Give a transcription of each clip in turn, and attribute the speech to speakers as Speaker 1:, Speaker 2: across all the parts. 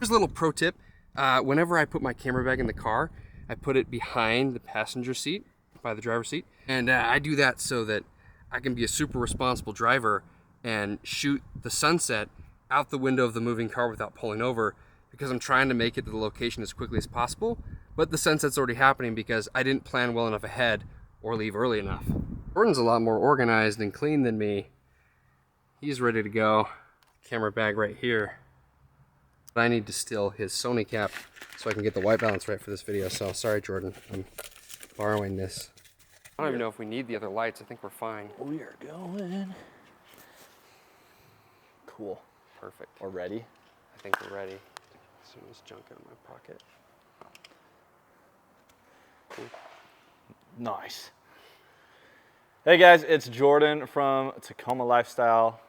Speaker 1: here's a little pro tip. Whenever I put my camera bag in the car, I put it behind the passenger seat, by the driver's seat. And I do that so that I can be a super responsible driver and shoot the sunset out the window of the moving car without pulling over, because I'm trying to make it to the location as quickly as possible. But the sunset's already happening because I didn't plan well enough ahead or leave early enough. Jordan's a lot more organized and clean than me. He's ready to go. Camera bag right here. But I need to steal his Sony cap so I can get the white balance right for this video. So sorry, Jordan, I'm borrowing this. I don't even know if we need the other lights. I think we're fine.
Speaker 2: We are going. Cool.
Speaker 1: Perfect.
Speaker 2: We're ready.
Speaker 1: I think we're ready. As soon as junk out of my pocket. Cool.
Speaker 2: Nice. Hey guys, it's Jordan from Tacoma Lifestyle.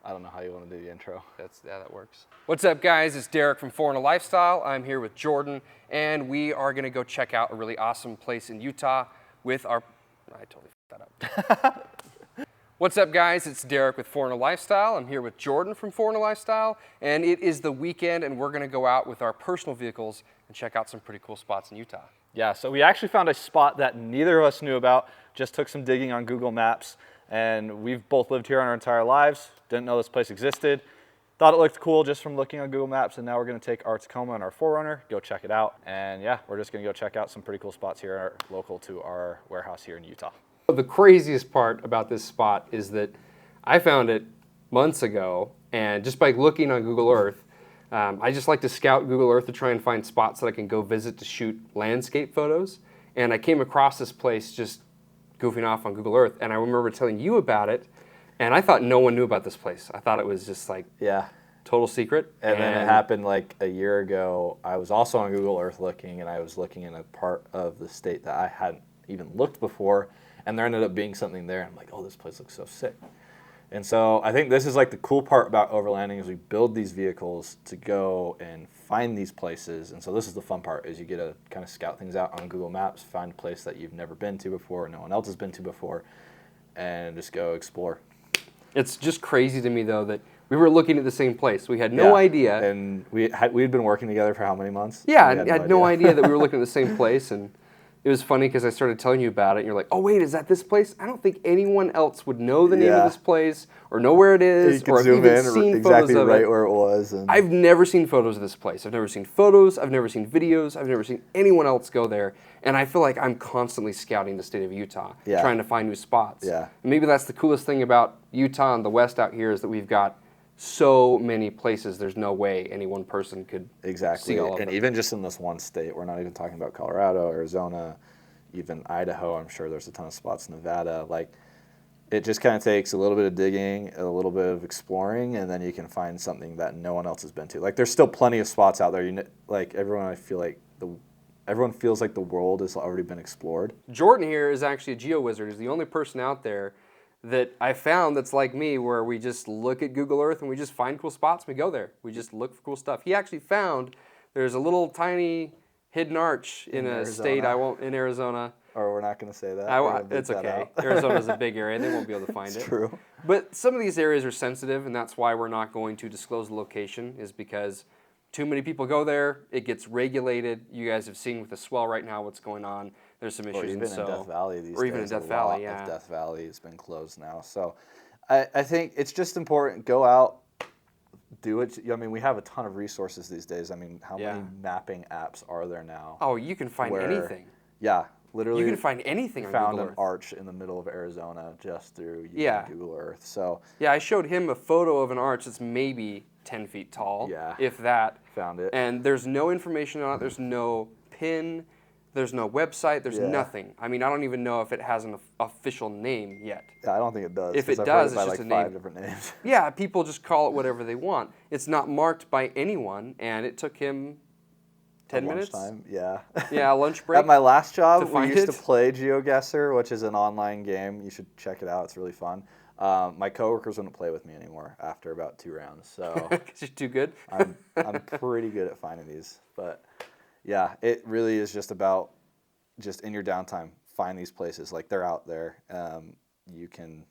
Speaker 2: I don't know how you want to do the intro.
Speaker 1: Yeah, that works. What's up, guys? It's Derek from Foreigner Lifestyle. I'm here with Jordan, and we are going to go check out a really awesome place in Utah with our... I totally fucked that up. What's up, guys? It's Derek with Foreigner Lifestyle. I'm here with Jordan from Foreigner Lifestyle, and it is the weekend, and we're going to go out with our personal vehicles and check out some pretty cool spots in Utah.
Speaker 2: Yeah, so we actually found a spot that neither of us knew about. Just took some digging on Google Maps, and we've both lived here our entire lives. Didn't know this place existed. Thought it looked cool just from looking on Google Maps, and now we're going to take our Tacoma and our 4Runner, go check it out. And yeah, we're just going to go check out some pretty cool spots here local to our warehouse here in Utah.
Speaker 1: The craziest part about this spot is that I found it months ago, and just by looking on Google Earth, I just like to scout Google Earth to try and find spots that I can go visit to shoot landscape photos. And I came across this place just goofing off on Google Earth, and I remember telling you about it, and I thought no one knew about this place. I thought it was just like total secret.
Speaker 2: And then it happened like a year ago. I was also on Google Earth looking, and I was looking in a part of the state that I hadn't even looked before, and there ended up being something there. I'm like, oh, this place looks so sick. And so I think this is like the cool part about overlanding is we build these vehicles to go and find these places. And so this is the fun part is you get to kind of scout things out on Google Maps, find a place that you've never been to before, no one else has been to before, and just go explore.
Speaker 1: It's just crazy to me, though, that we were looking at the same place. We had no idea.
Speaker 2: And we'd been working together for how many months?
Speaker 1: Yeah, I had no idea that we were looking at the same place. And it was funny because I started telling you about it, and you're like, oh, wait, is that this place? I don't think anyone else would know the name of this place or know where it is or have even seen photos of it.
Speaker 2: Right where it was. And
Speaker 1: I've never seen photos of this place. I've never seen photos. I've never seen videos. I've never seen anyone else go there. And I feel like I'm constantly scouting the state of Utah, trying to find new spots.
Speaker 2: Yeah.
Speaker 1: And maybe that's the coolest thing about Utah and the West out here is that we've got so many places. There's no way any one person could see all of them.
Speaker 2: And even just in this one state, we're not even talking about Colorado, Arizona, even Idaho. I'm sure there's a ton of spots in Nevada. Like, it just kind of takes a little bit of digging, a little bit of exploring, and then you can find something that no one else has been to. Like, there's still plenty of spots out there. Like, everyone feels like the world has already been explored.
Speaker 1: Jordan here is actually a geo-wizard. He's the only person out there that I found that's like me, where we just look at Google Earth and we just find cool spots and we go there. We just look for cool stuff. He actually found there's a little tiny hidden arch in a state in Arizona.
Speaker 2: Or we're not going to say that.
Speaker 1: It's okay. Arizona's a big area. They won't be able to find it.
Speaker 2: It's true.
Speaker 1: But some of these areas are sensitive, and that's why we're not going to disclose the location, is because too many people go there. It gets regulated. You guys have seen with the swell right now what's going on. There's some issues.
Speaker 2: Or even in Death Valley these days.
Speaker 1: Or even in Death Valley, yeah.
Speaker 2: Death Valley has been closed now. So I think it's just important. Go out. Do it. I mean, we have a ton of resources these days. I mean, how many mapping apps are there now?
Speaker 1: Oh, you can find anything.
Speaker 2: Yeah, literally.
Speaker 1: You can find anything on Google Earth.
Speaker 2: Found an arch in the middle of Arizona just through using Google Earth. So
Speaker 1: yeah, I showed him a photo of an arch that's maybe 10 feet tall, if that.
Speaker 2: Found it.
Speaker 1: And there's no information on it. There's no pin. There's no website. There's nothing. I mean, I don't even know if it has an official name yet.
Speaker 2: Yeah, I don't think it does.
Speaker 1: If it does, it's just a name.
Speaker 2: 5 different names.
Speaker 1: Yeah, people just call it whatever they want. It's not marked by anyone, and it took him 10 minutes.
Speaker 2: Lunchtime, yeah.
Speaker 1: Yeah, lunch break.
Speaker 2: At my last job, we used
Speaker 1: to
Speaker 2: play GeoGuessr, which is an online game. You should check it out. It's really fun. My coworkers wouldn't play with me anymore after about 2 rounds. So
Speaker 1: because you're too good.
Speaker 2: I'm pretty good at finding these, but yeah, it really is just about just in your downtime find these places. Like, they're out there. You can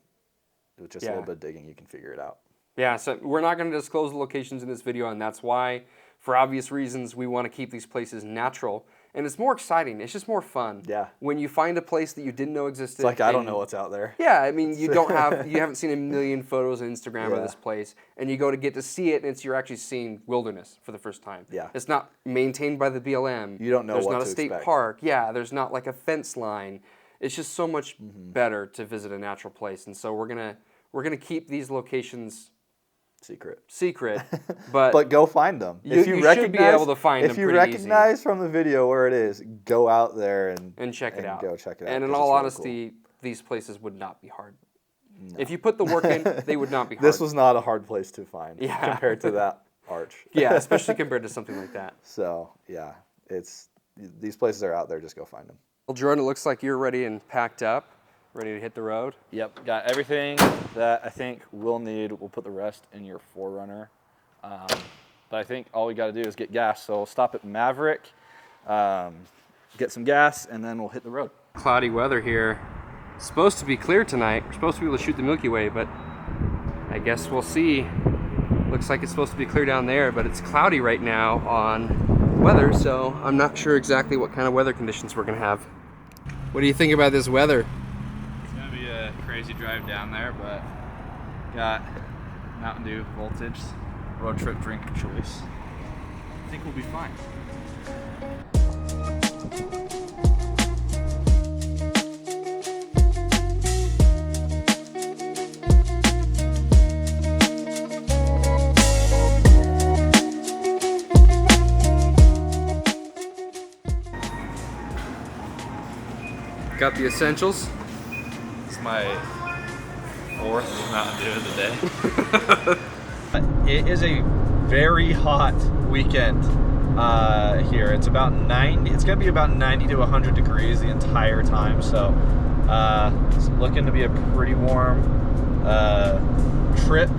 Speaker 2: with just a little bit of digging, you can figure it out.
Speaker 1: Yeah, so we're not going to disclose the locations in this video, and that's why, for obvious reasons, we want to keep these places natural. And it's more exciting. It's just more fun.
Speaker 2: Yeah.
Speaker 1: When you find a place that you didn't know existed.
Speaker 2: It's like, I don't know what's out there.
Speaker 1: Yeah, I mean, you haven't seen a million photos on Instagram of
Speaker 2: Yeah.
Speaker 1: this place, and you go to get to see it, and you're actually seeing wilderness for the first time.
Speaker 2: Yeah.
Speaker 1: It's not maintained by the BLM.
Speaker 2: You don't know
Speaker 1: There's
Speaker 2: what
Speaker 1: not
Speaker 2: to
Speaker 1: a state
Speaker 2: expect.
Speaker 1: park. Yeah, there's not like a fence line. It's just so much better to visit a natural place, and so we're gonna keep these locations secret,
Speaker 2: But go find them.
Speaker 1: You should be able to find them
Speaker 2: If you
Speaker 1: pretty
Speaker 2: recognize from the video where it is, go out there and
Speaker 1: check it out.
Speaker 2: Go check it out.
Speaker 1: And in
Speaker 2: 'cause
Speaker 1: all
Speaker 2: it's really
Speaker 1: honesty, these places would not be hard. No. If you put the work in, they would not be hard.
Speaker 2: This was not a hard place to find compared to that arch.
Speaker 1: Yeah, especially compared to something like that.
Speaker 2: So yeah, these places are out there. Just go find them.
Speaker 1: Well, Jordan, it looks like you're ready and packed up, ready to hit the road.
Speaker 2: Yep, got everything that I think we'll need. We'll put the rest in your 4Runner. But I think all we got to do is get gas. So we'll stop at Maverick, get some gas, and then we'll hit the road.
Speaker 1: Cloudy weather here. It's supposed to be clear tonight. We're supposed to be able to shoot the Milky Way, but I guess we'll see. Looks like it's supposed to be clear down there, but it's cloudy right now on weather, so I'm not sure exactly what kind of weather conditions we're going to have. What do you think about this weather?
Speaker 3: It's going to be a crazy drive down there, but got Mountain Dew Voltage, road trip drink of choice. I think we'll be fine.
Speaker 1: Got the essentials.
Speaker 3: It's my 4th Mountain Dew of the day.
Speaker 2: It is a very hot weekend here. It's about 90. It's gonna be about 90 to 100 degrees the entire time. So it's looking to be a pretty warm trip.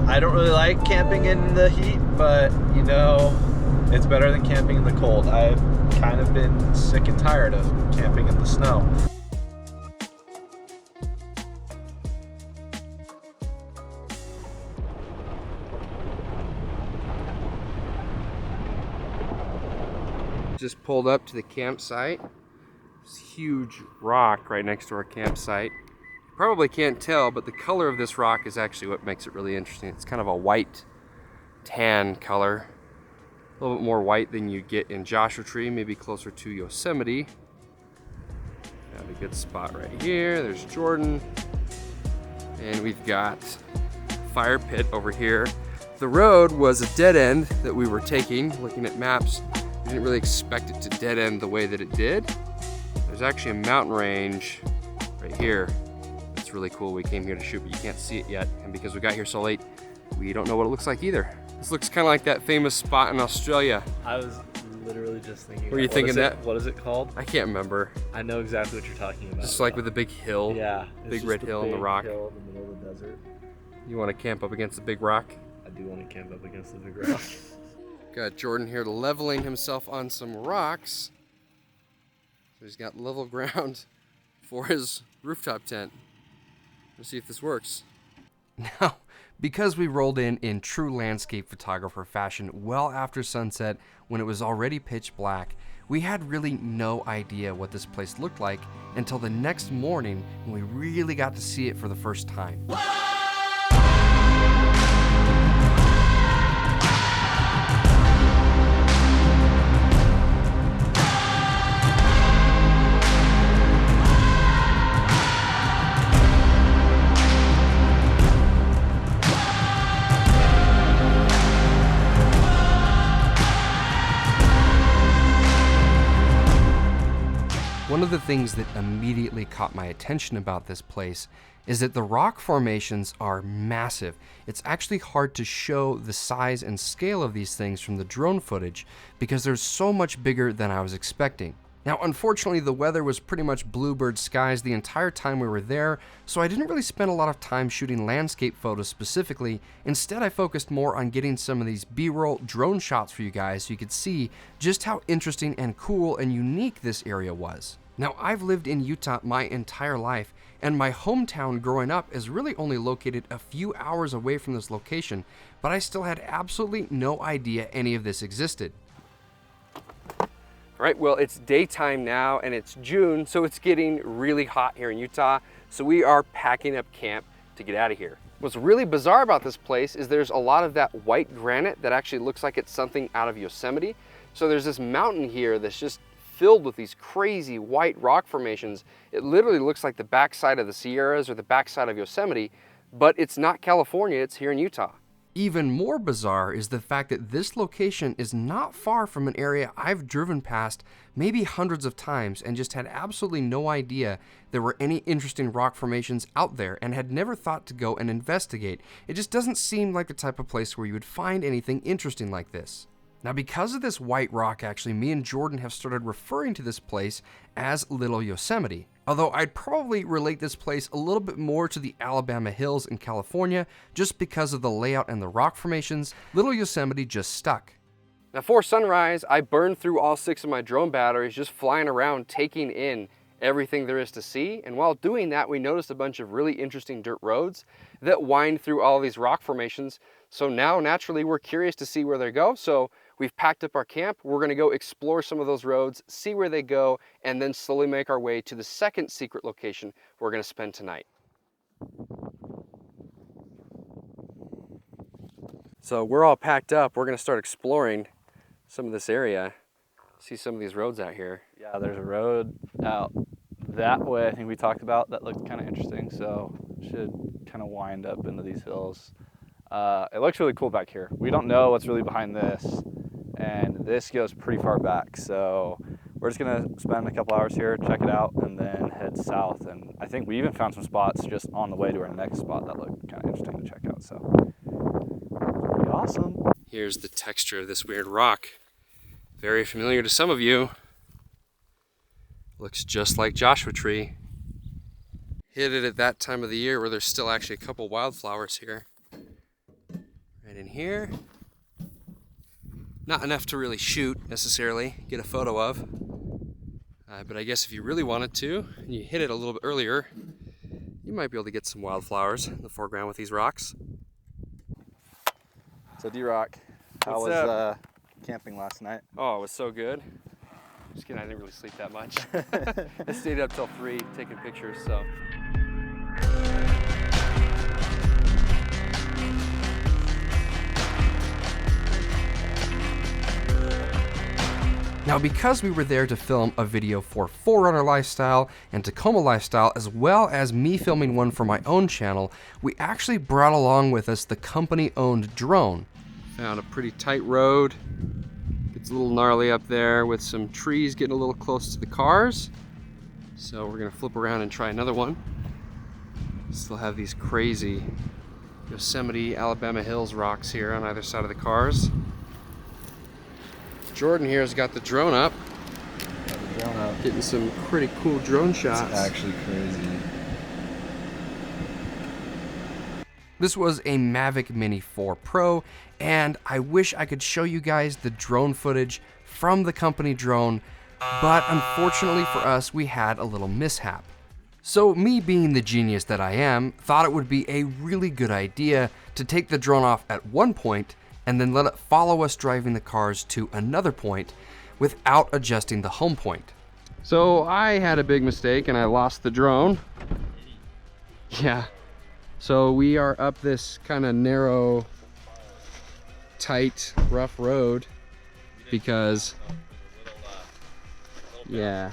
Speaker 2: I don't really like camping in the heat, but you know, it's better than camping in the cold. I've kind of been sick and tired of camping in the snow.
Speaker 1: Just pulled up to the campsite. This huge rock right next to our campsite. You probably can't tell, but the color of this rock is actually what makes it really interesting. It's kind of a white tan color. A little bit more white than you get in Joshua Tree, maybe closer to Yosemite. Got a good spot right here. There's Jordan. And we've got fire pit over here. The road was a dead end that we were taking. Looking at maps, we didn't really expect it to dead end the way that it did. There's actually a mountain range right here. It's really cool. We came here to shoot, but you can't see it yet. And because we got here so late, we don't know what it looks like either. This looks kind of like that famous spot in Australia.
Speaker 4: I was literally just thinking.
Speaker 1: Were you thinking that?
Speaker 4: What is it called?
Speaker 1: I can't remember.
Speaker 4: I know exactly what you're talking about.
Speaker 1: Just like with the big hill.
Speaker 4: yeah,
Speaker 1: Big red hill and the rock.
Speaker 4: Hill in the middle of the desert.
Speaker 1: You want to camp up against the big rock?
Speaker 4: I do want to camp up against the big rock.
Speaker 1: Got Jordan here leveling himself on some rocks. So he's got level ground for his rooftop tent. Let's see if this works. Now, because we rolled in true landscape photographer fashion well after sunset when it was already pitch black, we had really no idea what this place looked like until the next morning when we really got to see it for the first time. One of the things that immediately caught my attention about this place is that the rock formations are massive. It's actually hard to show the size and scale of these things from the drone footage because they're so much bigger than I was expecting. Now, unfortunately, the weather was pretty much bluebird skies the entire time we were there, so I didn't really spend a lot of time shooting landscape photos specifically. Instead, I focused more on getting some of these B-roll drone shots for you guys so you could see just how interesting and cool and unique this area was. Now, I've lived in Utah my entire life, and my hometown growing up is really only located a few hours away from this location, but I still had absolutely no idea any of this existed. All right, well, it's daytime now and it's June, so it's getting really hot here in Utah, so we are packing up camp to get out of here. What's really bizarre about this place is there's a lot of that white granite that actually looks like it's something out of Yosemite. So there's this mountain here that's just filled with these crazy white rock formations. It literally looks like the backside of the Sierras or the backside of Yosemite, but it's not California, it's here in Utah. Even more bizarre is the fact that this location is not far from an area I've driven past maybe hundreds of times and just had absolutely no idea there were any interesting rock formations out there and had never thought to go and investigate. It just doesn't seem like the type of place where you would find anything interesting like this. Now, because of this white rock, actually, me and Jordan have started referring to this place as Little Yosemite. Although I'd probably relate this place a little bit more to the Alabama hills in California, just because of the layout and the rock formations, Little Yosemite just stuck. Now, for sunrise, I burned through all 6 of my drone batteries just flying around, taking in everything there is to see. And while doing that, we noticed a bunch of really interesting dirt roads that wind through all these rock formations. So now, naturally, we're curious to see where they go. So we've packed up our camp. We're gonna go explore some of those roads, see where they go, and then slowly make our way to the second secret location we're gonna spend tonight. So we're all packed up. We're gonna start exploring some of this area. See some of these roads out here.
Speaker 3: Yeah, there's a road out that way I think we talked about that looked kind of interesting, so should kind of wind up into these hills. It looks really cool back here. We don't know what's really behind this, and this goes pretty far back, so we're just gonna spend a couple hours here, check it out, and then head south. And I think we even found some spots just on the way to our next spot that look kind of interesting to check out, so pretty awesome.
Speaker 1: Here's the texture of this weird rock. Very familiar to some of you. Looks just like Joshua Tree. Hit it at that time of the year where there's still actually a couple wildflowers here. Right in here. Not enough to really shoot necessarily, get a photo of. But I guess if you really wanted to, and you hit it a little bit earlier, you might be able to get some wildflowers in the foreground with these rocks.
Speaker 3: So D-Rock, how
Speaker 1: What's
Speaker 3: was camping last night?
Speaker 1: Oh, it was so good. Just kidding, I didn't really sleep that much. I stayed up till 3 taking pictures, so. Now, because we were there to film a video for Forerunner Lifestyle and Tacoma Lifestyle, as well as me filming one for my own channel, we actually brought along with us the company-owned drone. Found a pretty tight road. It's a little gnarly up there with some trees getting a little close to the cars. So we're gonna flip around and try another one. Still have these crazy Yosemite, Alabama Hills rocks here on either side of the cars. Jordan here has got the drone up. Getting some pretty cool drone shots.
Speaker 3: It's actually crazy.
Speaker 1: This was a Mavic Mini 4 Pro, and I wish I could show you guys the drone footage from the company drone, but unfortunately for us, we had a little mishap. So me being the genius that I am, thought it would be a really good idea to take the drone off at one point and then let it follow us driving the cars to another point without adjusting the home point. So I had a big mistake and I lost the drone. Yeah. So we are up this kind of narrow, tight, rough road because, yeah,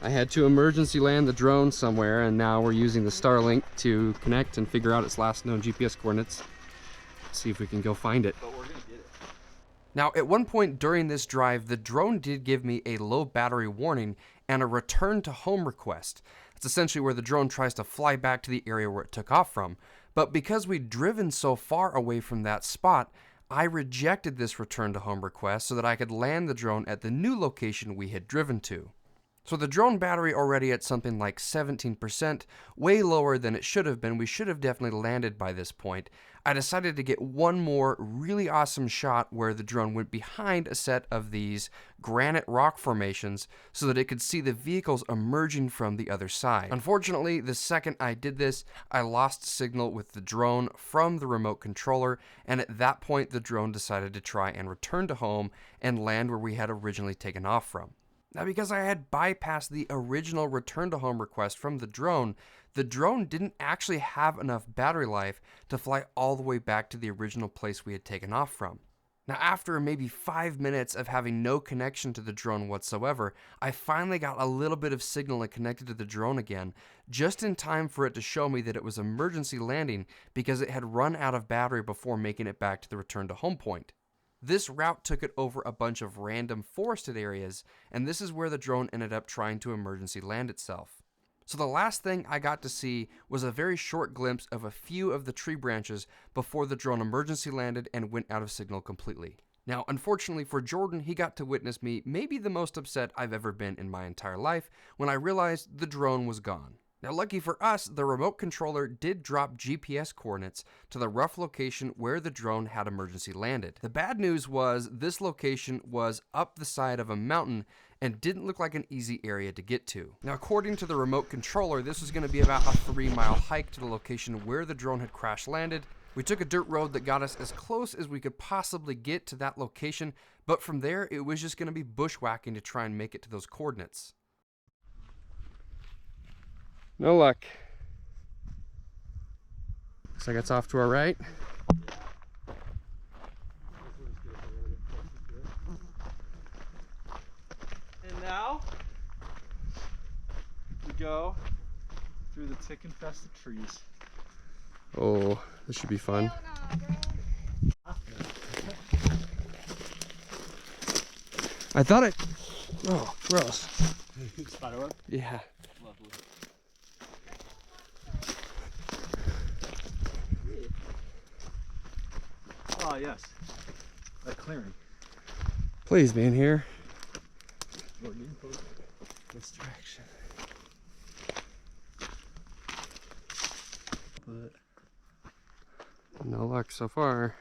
Speaker 1: I had to emergency land the drone somewhere, and now we're using the Starlink to connect and figure out its last known GPS coordinates. See if we can go find it. Now, at one point during this drive, the drone did give me a low battery warning and a return to home request. It's essentially where the drone tries to fly back to the area where it took off from. But because we'd driven so far away from that spot, I rejected this return to home request so that I could land the drone at the new location we had driven to. So the drone battery already at something like 17%, way lower than it should have been. We should have definitely landed by this point. I decided to get one more really awesome shot where the drone went behind a set of these granite rock formations so that it could see the vehicles emerging from the other side. Unfortunately, the second I did this, I lost signal with the drone from the remote controller, and at that point the drone decided to try and return to home and land where we had originally taken off from. Now, because I had bypassed the original return to home request from the drone didn't actually have enough battery life to fly all the way back to the original place we had taken off from. Now, after maybe 5 minutes of having no connection to the drone whatsoever, I finally got a little bit of signal and connected to the drone again, just in time for it to show me that it was emergency landing because it had run out of battery before making it back to the return to home point. This route took it over a bunch of random forested areas, and this is where the drone ended up trying to emergency land itself. So the last thing I got to see was a very short glimpse of a few of the tree branches before the drone emergency landed and went out of signal completely. Now, unfortunately for Jordan, he got to witness me maybe the most upset I've ever been in my entire life when I realized the drone was gone. Now, lucky for us, the remote controller did drop GPS coordinates to the rough location where the drone had emergency landed. The bad news was this location was up the side of a mountain and didn't look like an easy area to get to. Now, according to the remote controller, this was going to be about a 3-mile hike to the location where the drone had crash landed. We took a dirt road that got us as close as we could possibly get to that location, but from there, it was just going to be bushwhacking to try and make it to those coordinates. No luck. Looks like it's off to our right.
Speaker 3: And now we go through the tick-infested trees.
Speaker 1: Oh, this should be fun. I thought it... Oh, gross.
Speaker 3: Spiderweb?
Speaker 1: Yeah.
Speaker 3: Lovely. Ah, yes. That clearing.
Speaker 1: Please be in here.
Speaker 4: This direction. But
Speaker 1: No luck so far.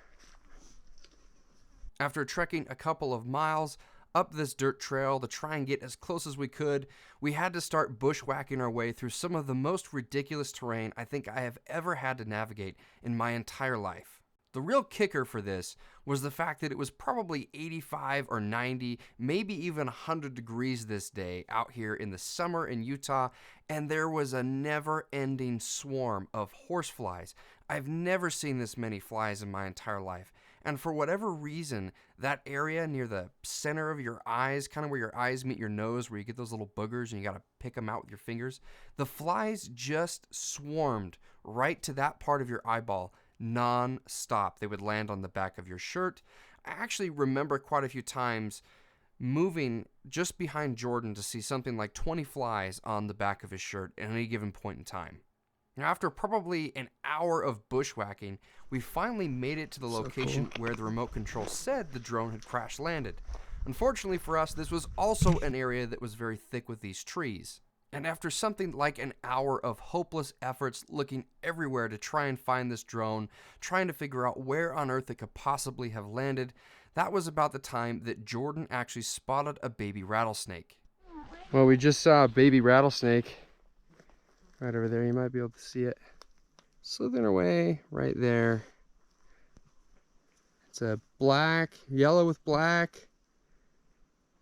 Speaker 1: After trekking a couple of miles up this dirt trail to try and get as close as we could, we had to start bushwhacking our way through some of the most ridiculous terrain I think I have ever had to navigate in my entire life. The real kicker for this was the fact that it was probably 85 or 90, maybe even 100 degrees this day out here in the summer in Utah, and there was a never-ending swarm of horseflies. I've never seen this many flies in my entire life, and for whatever reason, that area near the center of your eyes, kind of where your eyes meet your nose, where you get those little boogers and you gotta pick them out with your fingers, the flies just swarmed right to that part of your eyeball non-stop. They would land on the back of your shirt. I actually remember quite a few times moving just behind Jordan to see something like 20 flies on the back of his shirt at any given point in time. Now, after probably an hour of bushwhacking, we finally made it to the location where the remote control said the drone had crash landed. Unfortunately for us, this was also an area that was very thick with these trees. And after something like an hour of hopeless efforts looking everywhere to try and find this drone, trying to figure out where on earth it could possibly have landed, that was about the time that Jordan actually spotted a baby rattlesnake. Well, we just saw a baby rattlesnake right over there. You might be able to see it slithering away right there. It's a black, yellow with black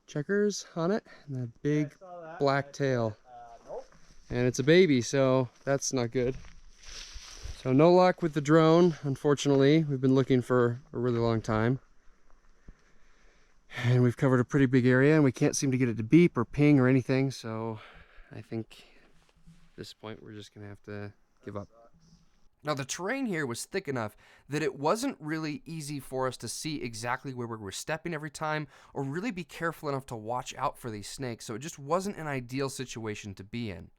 Speaker 1: checkers on it, and a big black tail. And it's a baby, so that's not good. So no luck with the drone, unfortunately. We've been looking for a really long time. And we've covered a pretty big area, and we can't seem to get it to beep or ping or anything, so I think at this point we're just gonna have to give up. Now, the terrain here was thick enough that it wasn't really easy for us to see exactly where we were stepping every time or really be careful enough to watch out for these snakes, so it just wasn't an ideal situation to be in.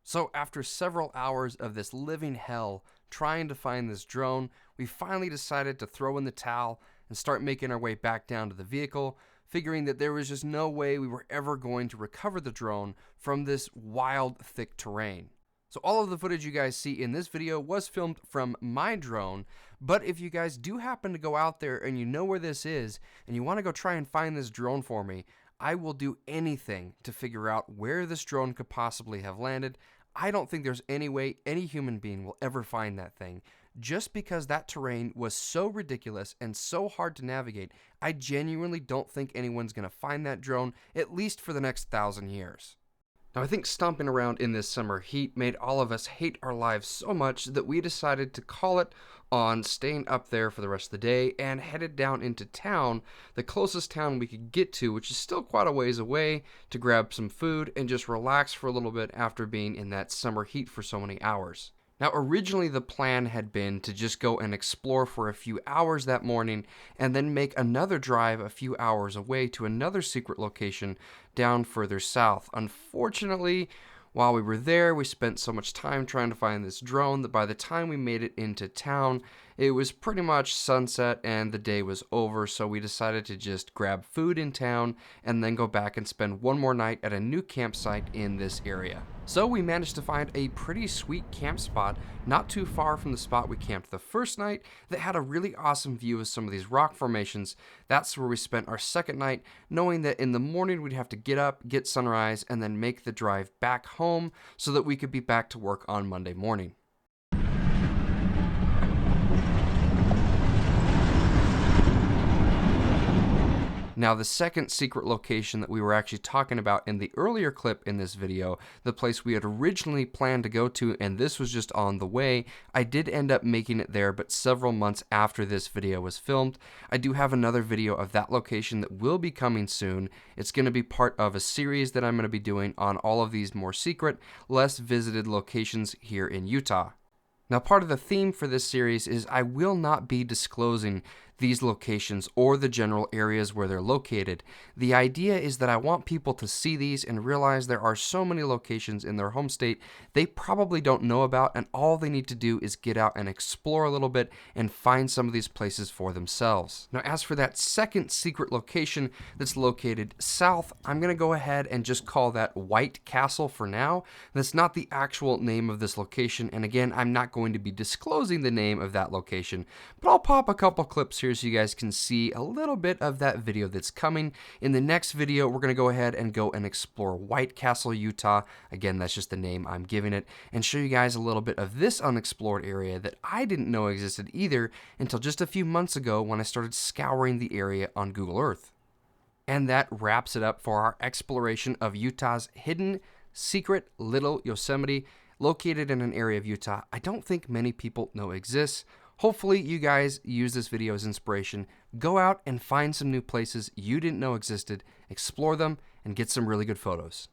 Speaker 1: So after several hours of this living hell trying to find this drone, we finally decided to throw in the towel and start making our way back down to the vehicle, figuring that there was just no way we were ever going to recover the drone from this wild, thick terrain. So all of the footage you guys see in this video was filmed from my drone, but if you guys do happen to go out there and you know where this is, and you want to go try and find this drone for me, I will do anything to figure out where this drone could possibly have landed. I don't think there's any way any human being will ever find that thing. Just because that terrain was so ridiculous and so hard to navigate, I genuinely don't think anyone's going to find that drone, at least for the next 1,000 years. Now, I think stomping around in this summer heat made all of us hate our lives so much that we decided to call it on staying up there for the rest of the day and headed down into town, the closest town we could get to, which is still quite a ways away, to grab some food and just relax for a little bit after being in that summer heat for so many hours. Now, originally the plan had been to just go and explore for a few hours that morning and then make another drive a few hours away to another secret location down further south. Unfortunately, while we were there, we spent so much time trying to find this drone that by the time we made it into town, it was pretty much sunset and the day was over, so we decided to just grab food in town and then go back and spend one more night at a new campsite in this area. So we managed to find a pretty sweet camp spot not too far from the spot we camped the first night that had a really awesome view of some of these rock formations. That's where we spent our second night, knowing that in the morning we'd have to get up, get sunrise, and then make the drive back home so that we could be back to work on Monday morning. Now, the second secret location that we were actually talking about in the earlier clip in this video, the place we had originally planned to go to, and this was just on the way, I did end up making it there, but several months after this video was filmed. I do have another video of that location that will be coming soon. It's going to be part of a series that I'm going to be doing on all of these more secret, less visited locations here in Utah. Now, part of the theme for this series is I will not be disclosing these locations or the general areas where they're located. The idea is that I want people to see these and realize there are so many locations in their home state they probably don't know about, and all they need to do is get out and explore a little bit and find some of these places for themselves. Now, as for that second secret location that's located south, I'm going to go ahead and just call that White Castle for now. That's not the actual name of this location, and again, I'm not going to be disclosing the name of that location, but I'll pop a couple clips here so you guys can see a little bit of that video that's coming. In the next video, we're going to go ahead and go and explore White Castle, Utah. Again, that's just the name I'm giving it, and show you guys a little bit of this unexplored area that I didn't know existed either until just a few months ago when I started scouring the area on Google Earth. And that wraps it up for our exploration of Utah's hidden, secret little Yosemite, located in an area of Utah I don't think many people know exists. Hopefully you guys use this video as inspiration. Go out and find some new places you didn't know existed, explore them, and get some really good photos.